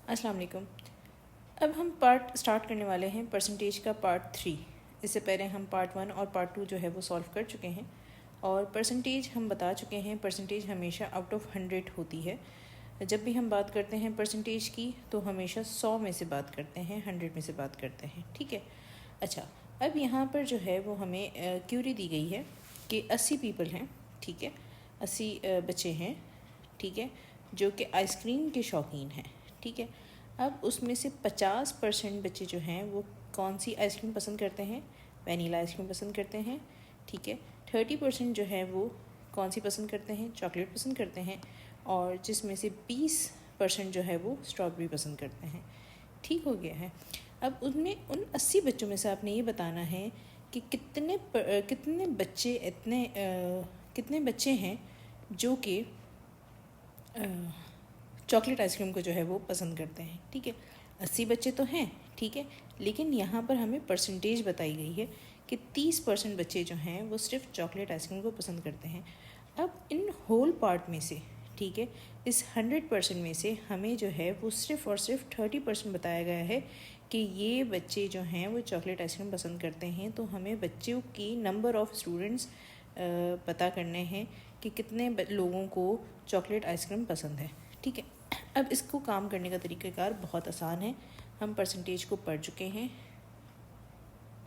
अस्सलाम वालेकुम। अब हम पार्ट स्टार्ट करने वाले हैं परसेंटेज का पार्ट 3। इससे पहले हम पार्ट 1 और पार्ट 2 जो है वो सॉल्व कर चुके हैं और परसेंटेज हम बता चुके हैं। परसेंटेज हमेशा आउट ऑफ 100 होती है। जब भी हम बात करते हैं परसेंटेज की तो हमेशा 100 में से बात करते हैं, 100 में से बात करते हैं। ठीक है। अच्छा, अब यहाँ पर जो है वो हमें क्यूरी दी गई है कि 80 पीपल हैं। ठीक है, 80 बच्चे हैं। ठीक है, जो कि आइसक्रीम के शौकीन हैं। ठीक है, अब उसमें से 50% बच्चे जो हैं वो कौन सी आइसक्रीम पसंद करते हैं? वनीला आइसक्रीम पसंद करते हैं। ठीक है, 30% जो है वो कौन सी पसंद करते हैं? चॉकलेट पसंद करते हैं। और जिसमें से 20% जो है वो स्ट्रॉबेरी पसंद करते हैं। ठीक हो गया है। अब उनमें उन 80 बच्चों में से आपने ये बताना है कि कितने बच्चे हैं जो कि चॉकलेट आइसक्रीम को जो है वो पसंद करते हैं। ठीक है, 80 बच्चे तो हैं। ठीक है, लेकिन यहाँ पर हमें परसेंटेज बताई गई है कि 30% बच्चे जो हैं वो सिर्फ चॉकलेट आइसक्रीम को पसंद करते हैं। अब इन होल पार्ट में से, ठीक है, इस 100% में से हमें जो है वो सिर्फ और सिर्फ 30% बताया गया है कि ये बच्चे जो हैं वो चॉकलेट आइसक्रीम पसंद करते हैं। तो हमें बच्चों की नंबर ऑफ़ स्टूडेंट्स पता करने हैं कि कितने लोगों को चॉकलेट आइसक्रीम पसंद है। ठीक है, अब इसको काम करने का तरीक़ाकार बहुत आसान है। हम परसेंटेज को पढ़ चुके हैं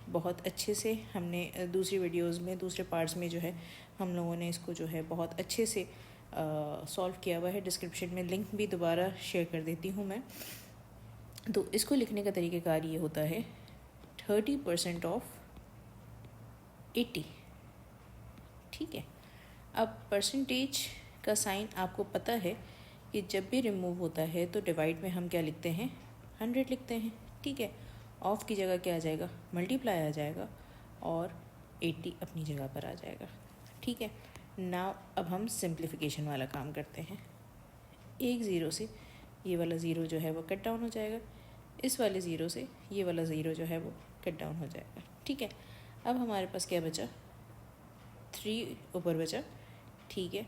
बहुत अच्छे से। हमने दूसरी वीडियोस में, दूसरे पार्ट्स में जो है हम लोगों ने इसको जो है बहुत अच्छे से सॉल्व किया हुआ है। डिस्क्रिप्शन में लिंक भी दोबारा शेयर कर देती हूँ मैं। तो इसको लिखने का तरीक़ाकार ये होता है 30% ऑफ 80। ठीक है, अब परसेंटेज का साइन आपको पता है कि जब भी रिमूव होता है तो डिवाइड में हम क्या लिखते हैं? 100 लिखते हैं। ठीक है, ऑफ की जगह क्या आ जाएगा? मल्टीप्लाई आ जाएगा और 80 अपनी जगह पर आ जाएगा। ठीक है, नाउ अब हम सिंप्लीफिकेशन वाला काम करते हैं। एक ज़ीरो से ये वाला ज़ीरो जो है वो कट डाउन हो जाएगा, इस वाले ज़ीरो से ये वाला ज़ीरो जो है वो कट डाउन हो जाएगा। ठीक है, अब हमारे पास क्या बचा? 3 ऊपर बचा। ठीक है,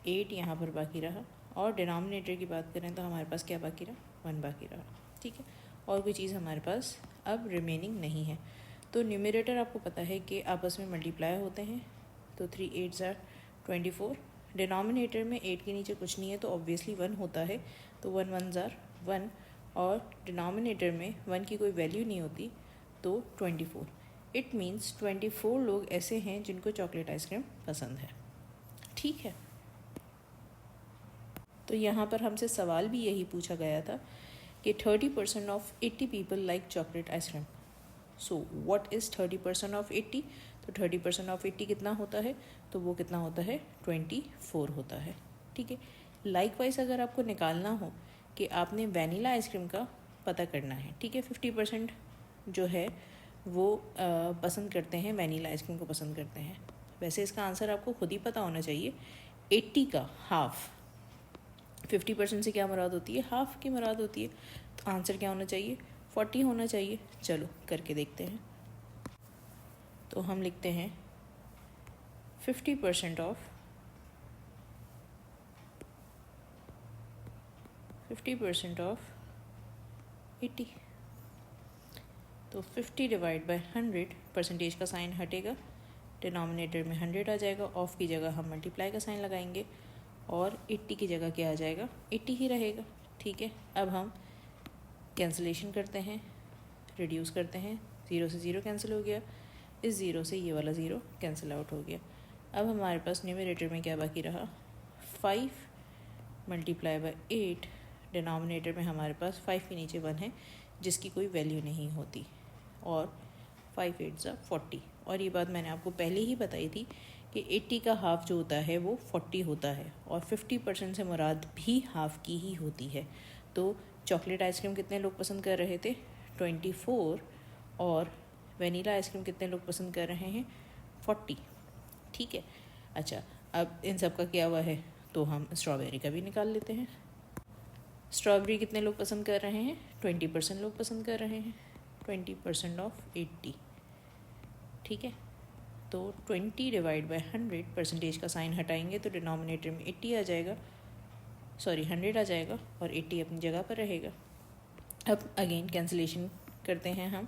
8 यहाँ पर बाकी रहा और डिनोमिनेटर की बात करें तो हमारे पास क्या बाकी रहा? 1 बाकी रहा। ठीक है, और कोई चीज़ हमारे पास अब रिमेनिंग नहीं है। तो न्यूमरेटर आपको पता है कि आपस में मल्टीप्लाई होते हैं। तो 3 8 ज़ार 24। डिनोमिनेटर में 8 के नीचे कुछ नहीं है तो ऑब्वियसली 1 होता है। तो 1 1 ज़ार 1 और डिनोमिनेटर में 1 की कोई वैल्यू नहीं होती तो 24। इट मीन्स 24 लोग ऐसे हैं जिनको चॉकलेट आइसक्रीम पसंद है। ठीक है, तो यहाँ पर हमसे सवाल भी यही पूछा गया था कि 30% of 80 people like chocolate ice cream. So what is 30% of 80? तो 30% ऑफ 80 कितना होता है? तो वो कितना होता है? 24 होता है। ठीक है, लाइकवाइज अगर आपको निकालना हो कि आपने वनीला आइसक्रीम का पता करना है। ठीक है, 50% जो है वो पसंद करते हैं, वनीला आइसक्रीम को पसंद करते हैं। वैसे इसका आंसर आपको खुद ही पता होना चाहिए। 80 का हाफ, 50% से क्या मुराद होती है? हाफ की मुराद होती है। तो आंसर क्या होना चाहिए? 40 होना चाहिए। चलो करके देखते हैं। तो हम लिखते हैं 50% ऑफ 80। तो 50 डिवाइड बाय 100, परसेंटेज का साइन हटेगा, डिनोमिनेटर में 100 आ जाएगा। ऑफ की जगह हम मल्टीप्लाई का साइन लगाएंगे और 80 की जगह क्या आ जाएगा? 80 ही रहेगा। ठीक है, अब हम कैंसिलेशन करते हैं, रिड्यूस करते हैं। 0 से 0 कैंसिल हो गया, इस 0 से ये वाला 0 कैंसिल आउट हो गया। अब हमारे पास न्यूमरेटर में क्या बाकी रहा? 5 मल्टीप्लाई बाय 8। डिनोमिनेटर में हमारे पास 5 के नीचे 1 है जिसकी कोई वैल्यू नहीं होती और 5 8 ज़ा 40। और ये बात मैंने आपको पहले ही बताई थी कि 80 का हाफ़ जो होता है वो 40 होता है और 50% से मुराद भी हाफ़ की ही होती है। तो चॉकलेट आइसक्रीम कितने लोग पसंद कर रहे थे? 24। और वनीला आइसक्रीम कितने लोग पसंद कर रहे हैं? 40। ठीक है, अच्छा, अब इन सब का क्या हुआ है तो हम स्ट्रॉबेरी का भी निकाल लेते हैं। स्ट्रॉबेरी कितने लोग पसंद कर रहे हैं? 20% लोग पसंद कर रहे हैं। 20% ऑफ 80। ठीक है, तो 20 डिवाइड बाय 100, परसेंटेज का साइन हटाएंगे तो डिनोमिनेटर में 80 आ जाएगा, सॉरी 100 आ जाएगा और 80 अपनी जगह पर रहेगा। अब अगेन कैंसिलेशन करते हैं हम,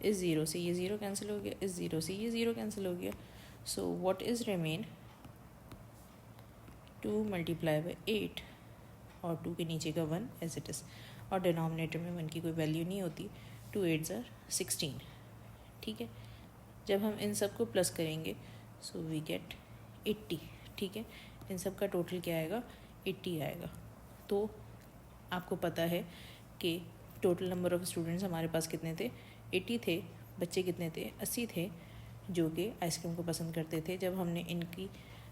इस ज़ीरो से ये ज़ीरो कैंसिल हो गया, इस ज़ीरो से ये ज़ीरो कैंसिल हो गया। So what is remain, 2 multiply by 8 और 2 के नीचे का 1 एज इट इज़, और डिनोमिनेटर में 1 की कोई वैल्यू नहीं होती। 2 8 ज़ार 16, ठीक है। जब हम इन सब को प्लस करेंगे सो वी गेट 80, ठीक है। इन सब का टोटल क्या आएगा, 80 आएगा। तो आपको पता है कि टोटल नंबर ऑफ़ स्टूडेंट्स हमारे पास कितने थे, 80 थे। बच्चे कितने थे, 80 थे, जो कि आइसक्रीम को पसंद करते थे। जब हमने इनकी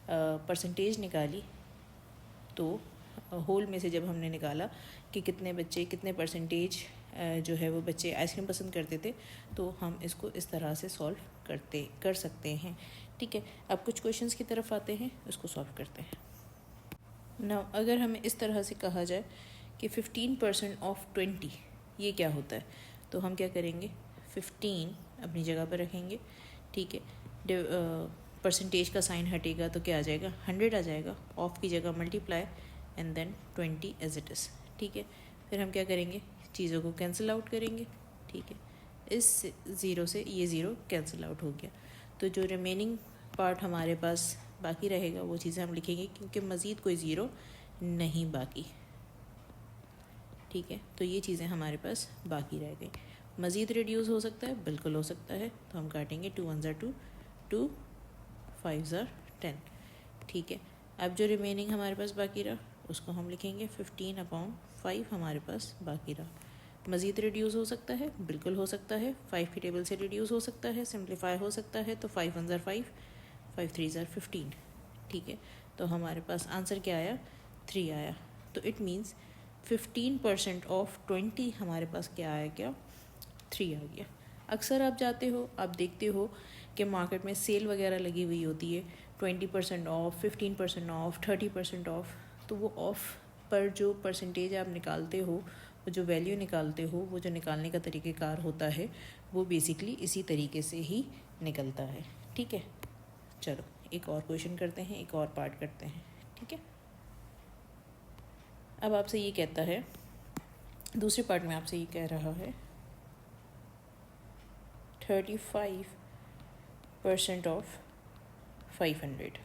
परसेंटेज निकाली तो होल में से जब हमने निकाला कि कितने बच्चे कितने परसेंटेज जो है वो बच्चे आइसक्रीम पसंद करते थे, तो हम इसको इस तरह से सॉल्व कर सकते हैं, ठीक है। अब कुछ क्वेश्चंस की तरफ आते हैं, उसको सॉल्व करते हैं। नाउ अगर हमें इस तरह से कहा जाए कि 15% ऑफ 20 ये क्या होता है, तो हम क्या करेंगे, 15 अपनी जगह पर रखेंगे, ठीक है। परसेंटेज का साइन हटेगा तो क्या आ जाएगा, 100 आ जाएगा। ऑफ की जगह multiply and then 20 as it is, ठीक है। फिर हम क्या करेंगे, चीज़ों को कैंसिल आउट करेंगे, ठीक है। इस ज़ीरो से ये ज़ीरो कैंसिल आउट हो गया, तो जो रिमेनिंग पार्ट हमारे पास बाकी रहेगा वो चीज़ें हम लिखेंगे, क्योंकि मज़ीद कोई ज़ीरो नहीं बाकी, ठीक है। तो ये चीज़ें हमारे पास बाकी रह गई। मज़ीद रिड्यूस हो सकता है, बिल्कुल हो सकता है, तो हम काटेंगे 2 1 ज़ार 2, 2 5 ज़ार 10, ठीक है। अब जो रिमेनिंग हमारे पास बाकी रहा उसको हम लिखेंगे 15/5 हमारे पास बाकी रहा। मज़ीद रिड्यूस हो सकता है, बिल्कुल हो सकता है, 5 की टेबल से रिड्यूस हो सकता है, सिंप्लीफाई हो सकता है, तो 5 1 ज़ार 5, 5 3 ज़ार 15, ठीक है। तो हमारे पास आंसर क्या आया, 3 आया। तो इट मीन्स 15% ऑफ 20 हमारे पास क्या आया, क्या 3 आ गया। अक्सर आप जाते हो, आप देखते हो कि मार्केट में सेल वगैरह लगी हुई होती है, 20% ऑफ, 15% ऑफ, 30% ऑफ। तो वो ऑफ पर जो परसेंटेज आप निकालते हो, वो जो वैल्यू निकालते हो, वो जो निकालने का तरीक़ेकार होता है, वो बेसिकली इसी तरीके से ही निकलता है, ठीक है। चलो एक और क्वेश्चन करते हैं, एक और पार्ट करते हैं, ठीक है। अब आपसे ये कहता है, दूसरे पार्ट में आपसे ये कह रहा है 35% ऑफ 500,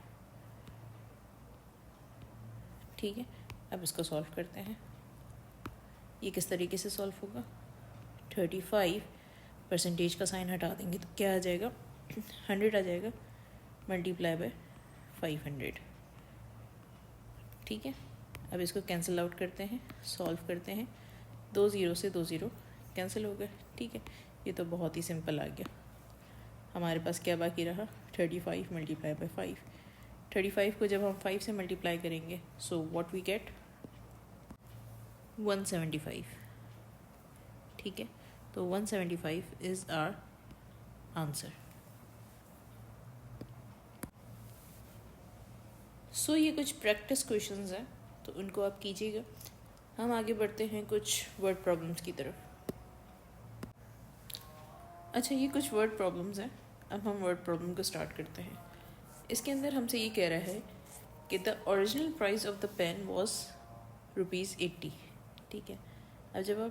ठीक है। अब इसको सॉल्व करते हैं। ये किस तरीके से सॉल्व होगा, 35 परसेंटेज का साइन हटा देंगे तो क्या आ जाएगा, 100 आ जाएगा, मल्टीप्लाई बाय 500, ठीक है। अब इसको कैंसिल आउट करते हैं, सॉल्व करते हैं। 2 ज़ीरो से 2 ज़ीरो कैंसिल हो गए, ठीक है। ये तो बहुत ही सिंपल आ गया। हमारे पास क्या बाकी रहा, 35 मल्टीप्लाई बाय 5। 35 को जब हम 5 से मल्टीप्लाई करेंगे सो व्हाट वी गेट, 175, ठीक है। तो 175 इज़ आवर आंसर। सो ये कुछ प्रैक्टिस क्वेश्चंस हैं, तो उनको आप कीजिएगा। हम आगे बढ़ते हैं कुछ वर्ड प्रॉब्लम्स की तरफ। अच्छा, ये कुछ वर्ड प्रॉब्लम्स हैं, अब हम वर्ड प्रॉब्लम को स्टार्ट करते हैं। इसके अंदर हमसे ये कह रहा है कि the original price of the pen was ₹80, ठीक है। अब जब आप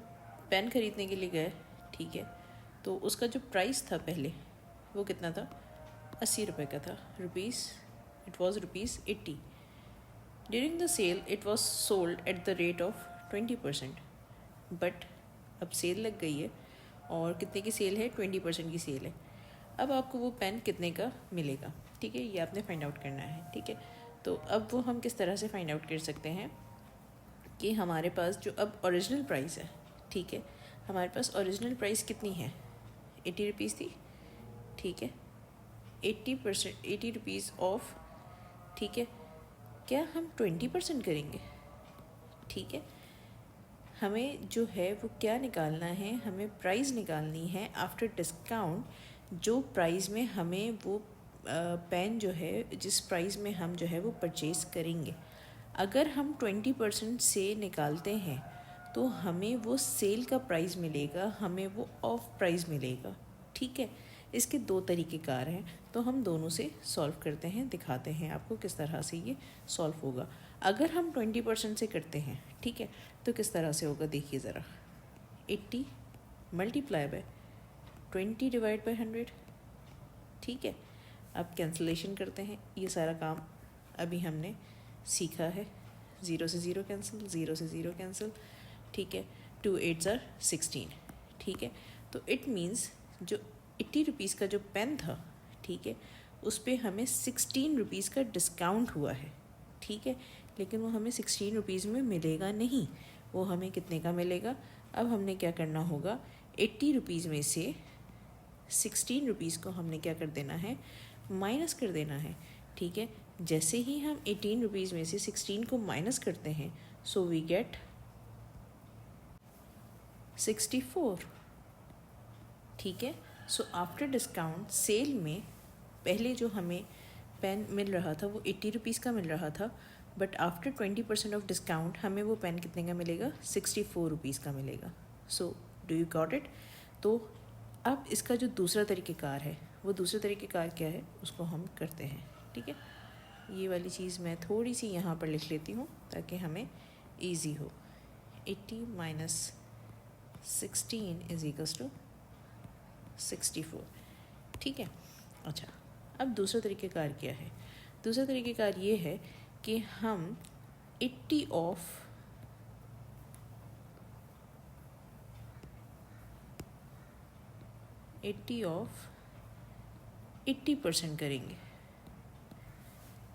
पेन ख़रीदने के लिए गए, ठीक है, तो उसका जो प्राइस था पहले वो कितना था, 80 रुपये का था, it was ₹80। During the sale it was sold at the rate of 20%, but अब सेल लग गई है और कितने की सेल है, 20% की सेल है। अब आपको वो पेन कितने का मिलेगा, ठीक है, ये आपने फाइंड आउट करना है, ठीक है। तो अब वो हम किस तरह से फाइंड आउट कर सकते हैं कि हमारे पास जो अब ओरिजिनल प्राइस है, ठीक है, हमारे पास ओरिजिनल प्राइस कितनी है, 80 रुपीज़ थी, ठीक है। 80 रुपीज़ ऑफ, ठीक है, क्या हम 20% करेंगे, ठीक है। हमें जो है वो क्या निकालना है, हमें प्राइस निकालनी है आफ्टर डिस्काउंट, जो प्राइस में हमें वो पेन जो है, जिस प्राइस में हम जो है वो परचेज़ करेंगे। अगर हम 20% से निकालते हैं तो हमें वो सेल का प्राइस मिलेगा, हमें वो ऑफ प्राइस मिलेगा, ठीक है। इसके 2 तरीक़ेकार हैं, तो हम दोनों से सॉल्व करते हैं, दिखाते हैं आपको किस तरह से ये सॉल्व होगा। अगर हम 20% से करते हैं, ठीक है, तो किस तरह से होगा देखिए ज़रा। 80 मल्टीप्लाई बाय 20 डिवाइड बाय 100, ठीक है। अब कैंसलेशन करते हैं। ये सारा काम अभी हमने सीखा है। 0 से 0 कैंसिल, 0 से 0 कैंसिल, ठीक है। 2 8s are 16, ठीक है। तो इट मीन्स जो 80 रुपीज़ का जो पेन था, ठीक है, उस पर हमें 16 रुपीज़ का डिस्काउंट हुआ है, ठीक है। लेकिन वो हमें 16 रुपीज़ में मिलेगा नहीं, वो हमें कितने का मिलेगा। अब हमने क्या करना होगा, 80 रुपीज़ में से 16 रुपीज़ को हमने क्या कर देना है, माइनस कर देना है, ठीक है। जैसे ही हम 18 रुपीज़ में से 16 को माइनस करते हैं, सो वी गेट 64, ठीक है। सो आफ्टर डिस्काउंट सेल में पहले जो हमें पेन मिल रहा था वो 80 रुपीज़ का मिल रहा था, बट आफ्टर 20% ऑफ डिस्काउंट हमें वो पेन कितने का मिलेगा, 64 रुपीज़ का मिलेगा। So do you got it. तो अब इसका जो दूसरा तरीक़ेकार है, वो दूसरा तरीक़ेकार क्या है, उसको हम करते हैं, ठीक है। ये वाली चीज़ मैं थोड़ी सी यहाँ पर लिख लेती हूँ ताकि हमें ईजी हो। 80 माइनस 16 इज इक्वल्स टू 64, ठीक है। अच्छा, अब दूसरा तरीक़ेकार क्या है। दूसरा तरीक़ेकार ये है कि हम 80 ऑफ 80% करेंगे,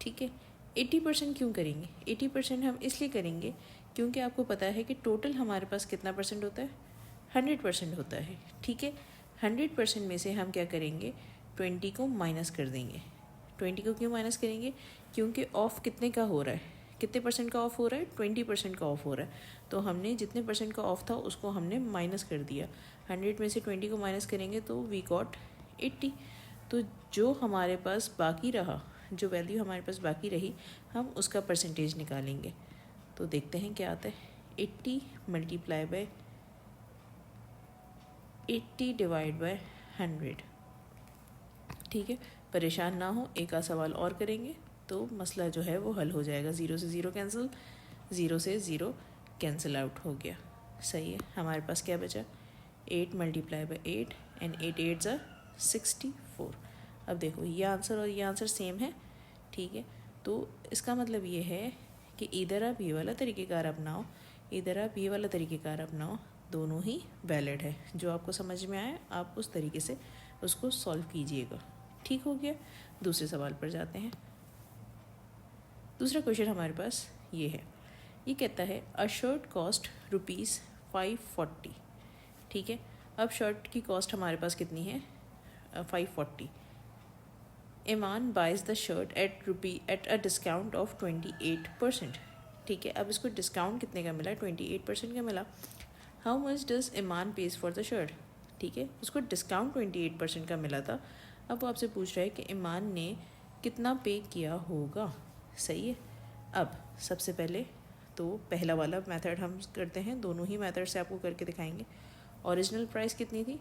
ठीक है। 80% क्यों करेंगे, 80% हम इसलिए करेंगे क्योंकि आपको पता है कि टोटल हमारे पास कितना परसेंट होता है, 100% होता है, ठीक है। 100% में से हम क्या करेंगे, 20 को माइनस कर देंगे। 20 को क्यों माइनस करेंगे, क्योंकि ऑफ़ कितने का हो रहा है, कितने परसेंट का ऑफ़ हो रहा है, 20% का ऑफ़ हो रहा है। तो हमने जितने परसेंट का ऑफ़ था उसको हमने माइनस कर दिया। 100 में से 20 को माइनस करेंगे तो वी गॉट 80। तो जो हमारे पास बाकी रहा, जो वैल्यू हमारे पास बाकी रही, हम उसका परसेंटेज निकालेंगे। तो देखते हैं क्या आता है। 80 मल्टीप्लाई बाय 80 डिवाइड बाय 100, ठीक है। परेशान ना हो, एक आध सवाल और करेंगे तो मसला जो है वो हल हो जाएगा। 0 से 0 कैंसिल, 0 से 0 कैंसिल आउट हो गया, सही है। हमारे पास क्या बचा, 8 multiply by 8 and 8 8s are 64। अब देखो ये आंसर और ये आंसर सेम है, ठीक है। तो इसका मतलब ये है कि इधर आप ये वाला तरीक़ेकार अपनाओ, इधर आप ये वाला तरीक़ेकार अपनाओ, दोनों ही वैलिड है। जो आपको समझ में आए आप उस तरीके से उसको सॉल्व कीजिएगा, ठीक हो गया। दूसरे सवाल पर जाते हैं। दूसरा क्वेश्चन हमारे पास ये है, ये कहता है अ शर्ट कॉस्ट ₹540, ठीक है। अब शर्ट की कॉस्ट हमारे पास कितनी है, 540। Iman buys the shirt at a discount of 28%, ठीक है। अब इसको डिस्काउंट कितने का मिला, 28% का मिला। How much does Iman pays for the shirt, ठीक है। उसको डिस्काउंट 28% का मिला था। अब वो आपसे पूछ रहा है कि ईमान ने कितना पे किया होगा, सही है। अब सबसे पहले तो पहला वाला मेथड हम करते हैं, दोनों ही मेथड से आपको करके दिखाएंगे। ओरिजिनल प्राइस कितनी थी,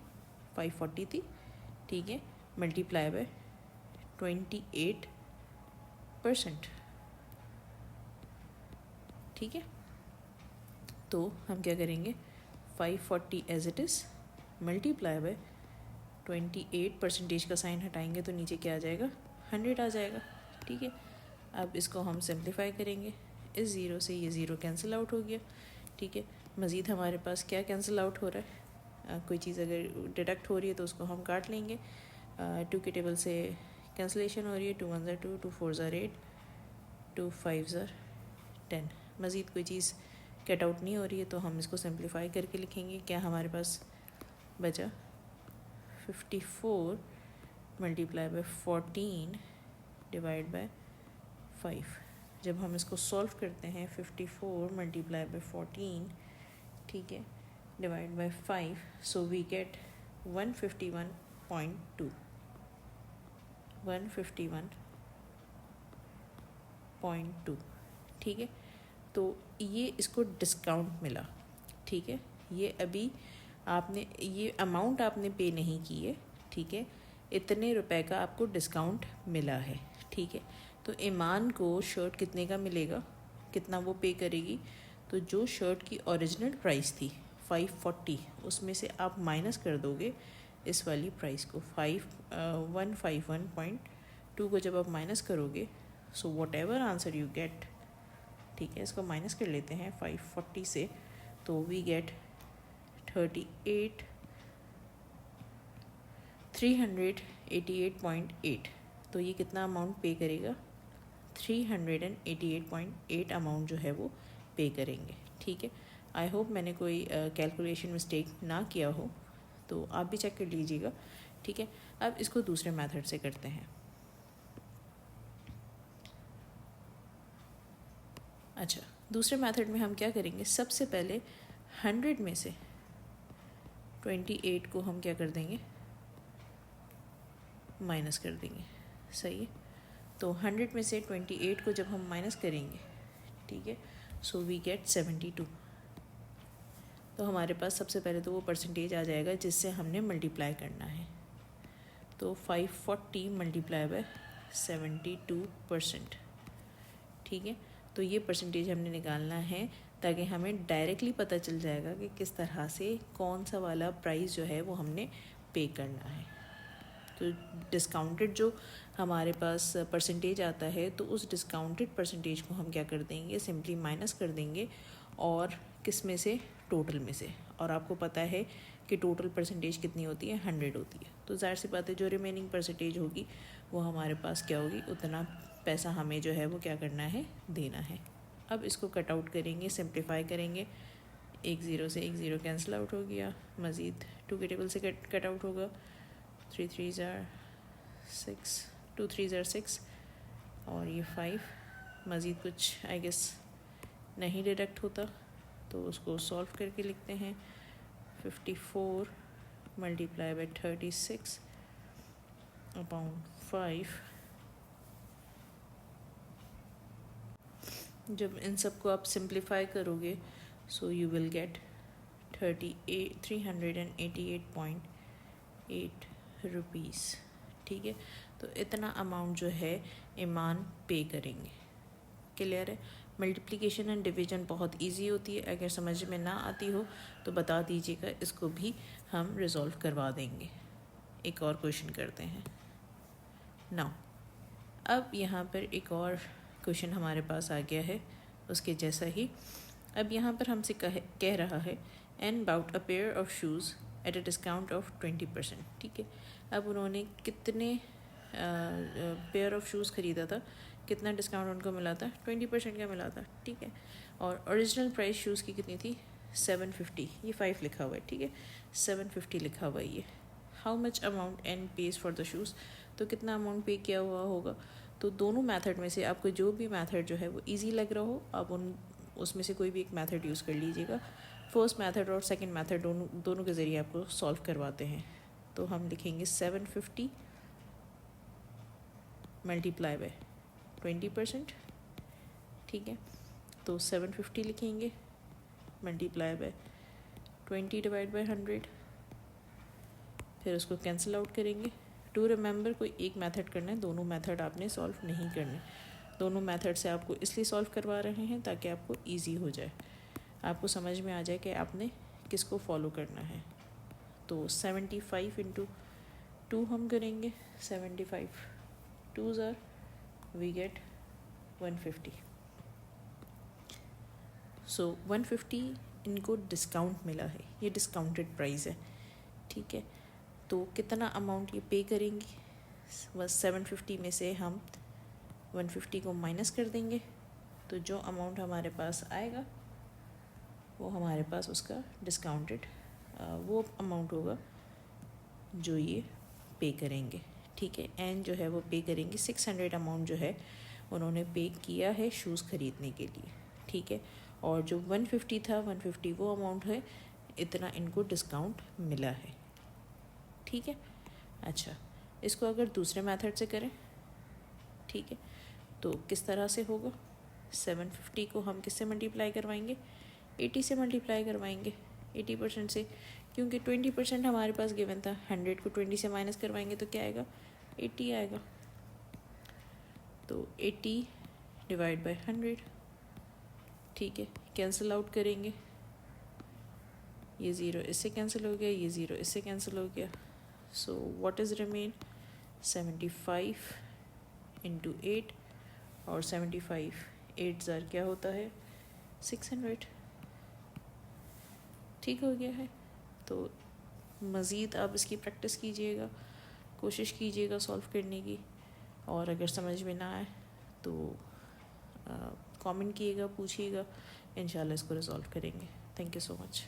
540 थी, ठीक है। मल्टीप्लाई बाय 28%, ठीक है। तो हम क्या करेंगे, 540 as it is multiply by 28% का साइन हटाएंगे तो नीचे क्या आ जाएगा, 100 आ जाएगा, ठीक है। अब इसको हम सिंप्लीफाई करेंगे, इस 0 से ये 0 कैंसिल आउट हो गया, ठीक है। मज़ीद हमारे पास क्या कैंसिल आउट हो रहा है, कोई चीज़ अगर डिडक्ट हो रही है तो उसको हम काट लेंगे। 2 के टेबल से कैंसिलेशन हो रही है, 2 1s are 2, 2 4s are 8, 2 5s are 10। मज़ीद कोई चीज़ कट आउट नहीं हो रही है तो हम इसको सिंप्लीफाई करके लिखेंगे। क्या हमारे पास बचा, 54 मल्टीप्लाई बाय 14 डिवाइड बाय 5। जब हम इसको सॉल्व करते हैं, 54 मल्टीप्लाई बाय 14, ठीक है, divide by 5, so we get 151.2, 151.2, ठीक है। तो ये इसको डिस्काउंट मिला, ठीक है। ये अभी आपने ये अमाउंट आपने पे नहीं की है, ठीक है। इतने रुपए का आपको डिस्काउंट मिला है, ठीक है। तो ईमान को शर्ट कितने का मिलेगा, कितना वो पे करेगी, तो जो शर्ट की ओरिजिनल प्राइस थी 540, उसमें से आप माइनस कर दोगे इस वाली प्राइस को 151.2 को जब आप माइनस करोगे, so what ever answer you get, ठीक है, इसको माइनस कर लेते हैं 540 से, तो वी गेट 388.8। तो ये कितना अमाउंट पे करेगा, 388.8 अमाउंट जो है वो पे करेंगे, ठीक है। आई होप मैंने कोई कैलकुलेशन मिस्टेक ना किया हो, तो आप भी चेक कर लीजिएगा, ठीक है। अब इसको दूसरे मेथड से करते हैं। अच्छा, दूसरे मेथड में हम क्या करेंगे, सबसे पहले 100 में से 28 को हम क्या कर देंगे, माइनस कर देंगे, सही है। तो 100 में से 28 को जब हम माइनस करेंगे, ठीक है, सो वी गेट 72। तो हमारे पास सबसे पहले तो वो परसेंटेज आ जाएगा जिससे हमने मल्टीप्लाई करना है। तो 540 मल्टीप्लाई बाय 72%, ठीक है। तो ये परसेंटेज हमने निकालना है ताकि हमें डायरेक्टली पता चल जाएगा कि किस तरह से कौन सा वाला प्राइस जो है वो हमने पे करना है। तो डिस्काउंटेड जो हमारे पास परसेंटेज आता है, तो उस डिस्काउंटेड परसेंटेज को हम क्या कर देंगे, सिंपली माइनस कर देंगे, और किस में से, टोटल में से। और आपको पता है कि टोटल परसेंटेज कितनी होती है, 100 होती है। तो ज़ाहिर सी बात है जो रिमेनिंग परसेंटेज होगी वो हमारे पास क्या होगी, उतना पैसा हमें जो है वो क्या करना है, देना है। अब इसको कट आउट करेंगे, सिंप्लीफाई करेंगे, एक ज़ीरो से एक ज़ीरो कैंसिल आउट हो गया, मज़ीद 2 के टेबल से कट आउट होगा, 3 3s are 6, 2 3s are 6, और ये 5, मज़ीद कुछ आई गेस नहीं डिडक्ट होता, तो उसको सॉल्व करके लिखते हैं। 54 मल्टीप्लाई बाय 36 अपॉन 5। जब इन सब को आप सिंप्लीफाई करोगे, so you will get 388.8 rupees, ठीक है। तो इतना अमाउंट जो है ईमान पे करेंगे। क्लियर है। मल्टीप्लिकेशन एंड डिवीजन बहुत इजी होती है, अगर समझ में ना आती हो तो बता दीजिएगा, इसको भी हम रिजॉल्व करवा देंगे। एक और क्वेश्चन करते हैं नाउ। अब यहाँ पर एक और क्वेश्चन हमारे पास आ गया है उसके जैसा ही। अब यहाँ पर हमसे कह रहा है Anne bought a pair of shoes at a discount of 20%, ठीक है। अब उन्होंने कितने पेयर ऑफ शूज़ ख़रीदा था, कितना डिस्काउंट उनको मिला था, 20% का मिला था, ठीक है। और ओरिजिनल प्राइस शूज़ की कितनी थी, 750, ये 5 लिखा हुआ है, ठीक है, 750 लिखा हुआ है ये। How much amount Anne pays for the shoes, तो कितना अमाउंट पे किया हुआ होगा। तो दोनों मेथड में से आपको जो भी मेथड जो है वो इजी लग रहा हो, आप उसमें से कोई भी एक मेथड यूज़ कर लीजिएगा। फर्स्ट मेथड और सेकंड मेथड दोनों के ज़रिए आपको सॉल्व करवाते हैं। तो हम लिखेंगे 750 मल्टीप्लाई बाय 20%, ठीक है। तो 750 लिखेंगे मल्टीप्लाई बाय 20 डिवाइड बाय 100, फिर उसको कैंसिल आउट करेंगे। टू रिमेंबर कोई एक मेथड करना है, दोनों मेथड आपने सॉल्व नहीं करने। दोनों मेथड से आपको इसलिए सॉल्व करवा रहे हैं ताकि आपको इजी हो जाए, आपको समझ में आ जाए कि आपने किसको फॉलो करना है। तो 75 इंटू 2 हम करेंगे, 75 2s are we get 150। सो 150 इनको डिस्काउंट मिला है, ये डिस्काउंटेड प्राइस है, ठीक है। तो कितना अमाउंट ये पे करेंगी, बस 750 में से हम 150 को माइनस कर देंगे, तो जो अमाउंट हमारे पास आएगा वो हमारे पास उसका डिस्काउंटेड वो अमाउंट होगा जो ये पे करेंगे, ठीक है। एन जो है वो पे करेंगे 600 अमाउंट जो है उन्होंने पे किया है शूज़ ख़रीदने के लिए, ठीक है। और जो 150 था, 150 वो अमाउंट है, इतना इनको डिस्काउंट मिला है, ठीक है। अच्छा, इसको अगर दूसरे मेथड से करें, ठीक है, तो किस तरह से होगा, 750 को हम किससे मल्टीप्लाई करवाएंगे, 80 से मल्टीप्लाई करवाएंगे, 80% से, क्योंकि 20% हमारे पास गिवन था। 100 को 20 से माइनस करवाएंगे तो क्या आएगा, 80 आएगा। तो 80 डिवाइड बाय 100, ठीक है, कैंसिल आउट करेंगे, ये ज़ीरो इससे कैंसिल हो गया, ये ज़ीरो इससे कैंसिल हो गया. So what is remain 75 into 8 और 75 8 ज़ार क्या होता है 600. ठीक हो गया है. तो मज़ीद आप इसकी प्रैक्टिस कीजिएगा, कोशिश कीजिएगा सॉल्व करने की, और अगर समझ में ना आए तो कमेंट कीजिएगा, पूछिएगा, इंशाल्लाह इसको रिज़ॉल्व करेंगे. Thank you so much.